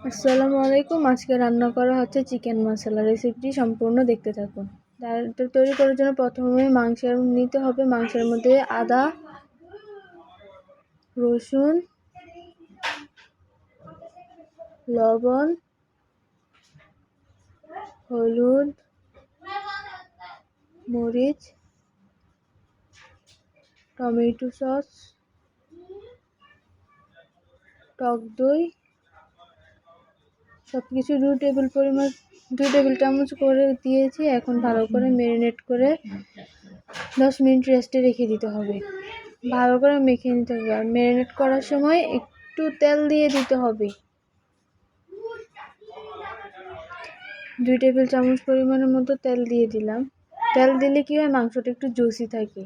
আসসালামু আলাইকুম। আজকে রান্না করা হচ্ছে চিকেন মশলা। রেসিপিটি সম্পূর্ণ দেখতে থাকুন। তৈরি করার জন্য প্রথমে মাংস নিতে হবে। মাংসের মধ্যে আদা, রসুন, লবণ, হলুদ, মরিচ, টমেটো সস, টক দই সবকিছু 2 টেবিল চামচ করে দিয়েছি। এখন ভালো করে ম্যারিনেট করে 10 মিনিট রেস্টে রেখে দিতে হবে। ভালো করে মেখে নিতে হবে। আর ম্যারিনেট করার সময় একটু তেল দিয়ে দিতে হবে। 2 টেবিল চামচ পরিমাণের মতো তেল দিয়ে দিলাম। তেল দিলে কি হয়, মাংসটা একটু জুসি থাকে।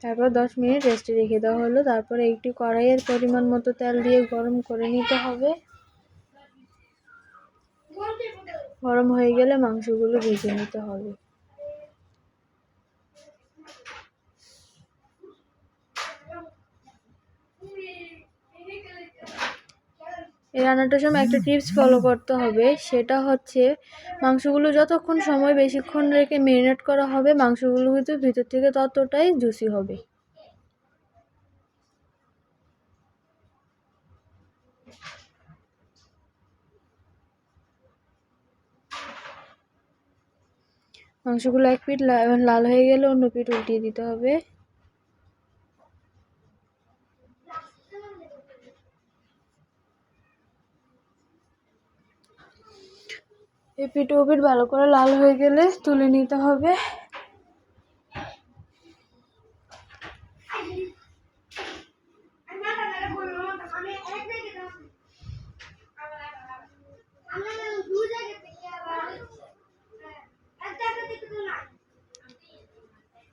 তারপর 10 মিনিট রেস্টে রেখে দেওয়া হলো। তারপরে একটি কড়াইয়ের পরিমাণ মতো তেল দিয়ে গরম করে নিতে হবে। গরম হয়ে গেলে মাংসগুলো ভেজে নিতে হবে। এই রান্নাটার সময় একটা টিপস ফলো করতে হবে, সেটা হচ্ছে মাংসগুলো যতক্ষণ সময় বেশিক্ষণ রেখে ম্যারিনেট করা হবে, মাংসগুলো কিন্তু ভিতর থেকে ততটাই জুসি হবে। মাংসগুলো এক পিঠ লাল হয়ে গেলে অন্য পিঠ উল্টিয়ে দিতে হবে। এই পিঠ ও পিঠ ভালো করে লাল হয়ে গেলে তুলে নিতে হবে।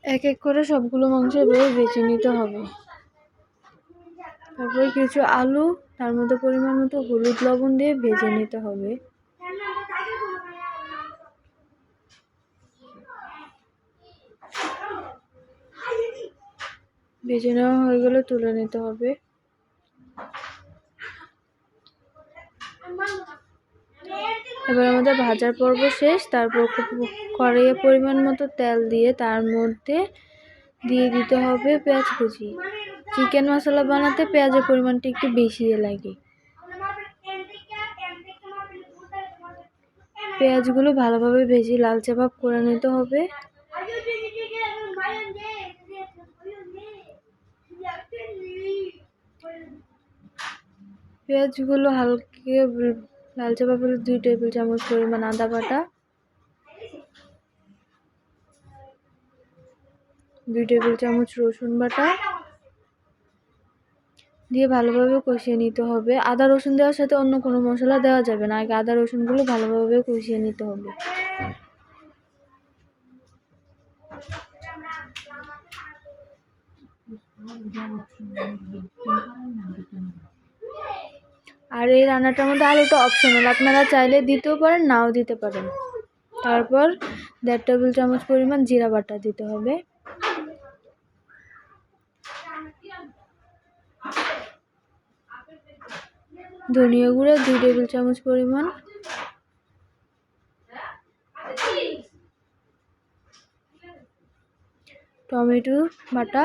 এক এক করে সবগুলো মাংস এভাবে বেছে নিতে হবে। তারপরে কিছু আলু তার মধ্যে পরিমাণ মতো হলুদ লবণ দিয়ে ভেজে নিতে হবে। ভেজে নেওয়া হয়ে গেলে তুলে নিতে হবে। এবার আমাদের ভাজার পর্ব শেষ। তারপর কড়াইয়ে পরিমাণ মতো তেল দিয়ে তার মধ্যে দিয়ে দিতে হবে পেঁয়াজ কুচি। চিকেন মশলা বানাতে পেঁয়াজের পরিমাণটা একটু বেশি লাগে। পেঁয়াজগুলো ভালোভাবে ভেজে লালচে ভাব করে নিতে হবে। পেঁয়াজগুলো হালকা লালচে ভাব হলে 2 টেবিল চামচ পরিমাণ আদা বাটা, 2 টেবিল চামচ রসুন বাটা দিয়ে ভালোভাবে কষিয়ে নিতে হবে। আদা রসুন দেওয়ার সাথে অন্য কোনো মশলা দেওয়া যাবে না। আগে আদা রসুনগুলো ভালোভাবে কষিয়ে নিতে হবে। আর এই রান্নাটার মধ্যে আলুটা অপশনাল, আপনারা চাইলে দিতেও পারেন, নাও দিতে পারেন। তারপর 1.5 টেবিল চামচ পরিমাণ জিরা বাটা দিতে হবে। ধনিয়া গুঁড়া 2 টেবিল চামচ পরিমাণ, টমেটো বাটা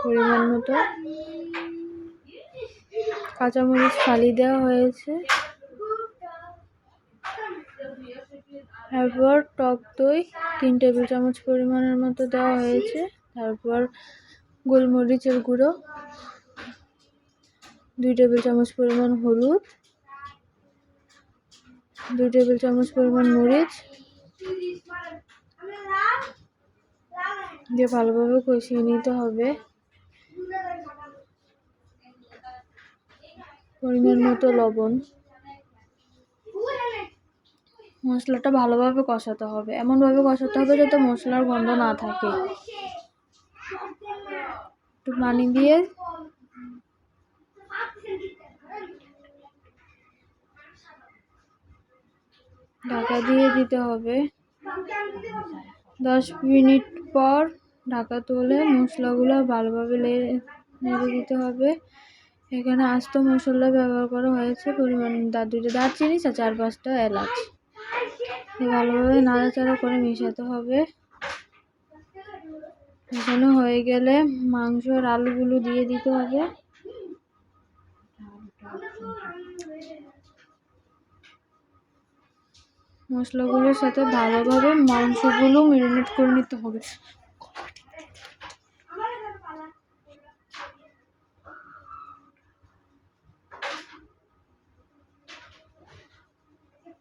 পরিমাণ মতো, কাঁচামরিচ ফালি দেওয়া হয়েছে। তারপর টক দই 3 টেবিল চামচ পরিমাণের মতো দেওয়া হয়েছে। তারপর গোলমরিচের গুঁড়ো 2 টেবিল চামচ পরিমাণ, হলুদ 2 টেবিল চামচ পরিমাণ, মরিচ দিয়ে ভালোভাবে কষিয়ে নিতে হবে। পরিমাণ মতো লবণ। মশলাটা ভালোভাবে কষাতে হবে, এমনভাবে কষাতে হবে যাতে মশলার গন্ধ না থাকে। একটু পানি দিয়ে ঢাকা দিয়ে দিতে হবে। 10 মিনিট পর ঢাকা তুলে মশলাগুলো ভালোভাবে নেড়ে দিতে হবে। এখানে আস্ত মশলা ব্যবহার করা হয়েছে পরিমাণ 2টা দারচিনি আর 4-5টা এলাচ। ভালোভাবে নাড়াচাড়া করে মেশাতে হবে। মেশানো হয়ে গেলে মাংস আর আলুগুলো দিয়ে দিতে হবে। মশলাগুলোর সাথে ভালোভাবে মাংসগুলো ম্যারিনেট করে নিতে হবে।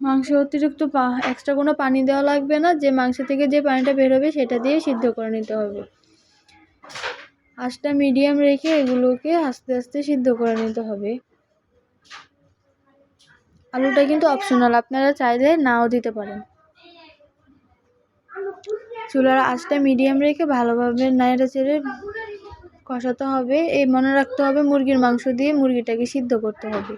মাংস অতিরিক্ত এক্সট্রা কোনো পানি দেওয়া লাগবে না, যে মাংস থেকে যে পানিটা বেরোবে সেটা দিয়ে সিদ্ধ করে নিতে হবে। আঁচটা মিডিয়াম রেখে এগুলোকে আস্তে আস্তে সিদ্ধ করে নিতে হবে। আলুটা কিন্তু অপশনাল, আপনারা চাইলে নাও দিতে পারেন। চুলার আঁচটা মিডিয়াম রেখে ভালোভাবে নেড়েচেড়ে কষাতে হবে। এই মনে রাখতে হবে মুরগির মাংস দিয়ে মুরগিটাকে সিদ্ধ করতে হবে।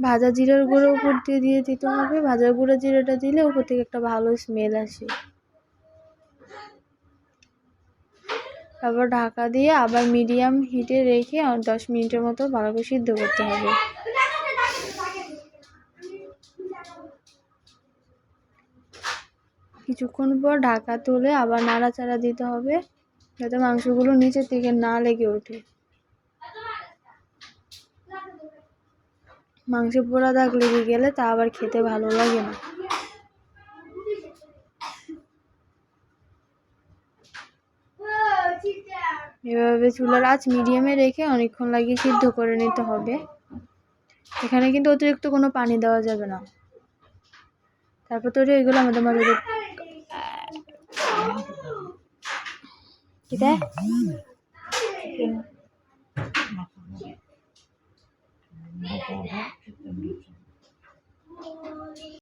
ভাজা জিরার গুঁড়ো উপর দিয়ে দিতে হবে। ভাজা গুঁড়ো জিরাটা দিলে উপর থেকে একটা ভালো স্মেল আসে। তারপর ঢাকা দিয়ে আবার মিডিয়াম হিটে রেখে 10 মিনিটের মতো ভালো করে সিদ্ধ করতে হবে। কিছুক্ষণ পর ঢাকা তুলে আবার নাড়াচাড়া দিতে হবে যাতে মাংসগুলো নিচে থেকে না লেগে ওঠে। মাংসে পোড়া দাগ লেগে গেলে তা আবার খেতে ভালো লাগে না। এভাবে চুলার আঁচ মিডিয়ামে রেখে অনেকক্ষণ লাগিয়ে সিদ্ধ করে নিতে হবে। এখানে কিন্তু অতিরিক্ত কোনো পানি দেওয়া যাবে না। তারপর তৈরি হয়ে গেলো আমাদের মজাদার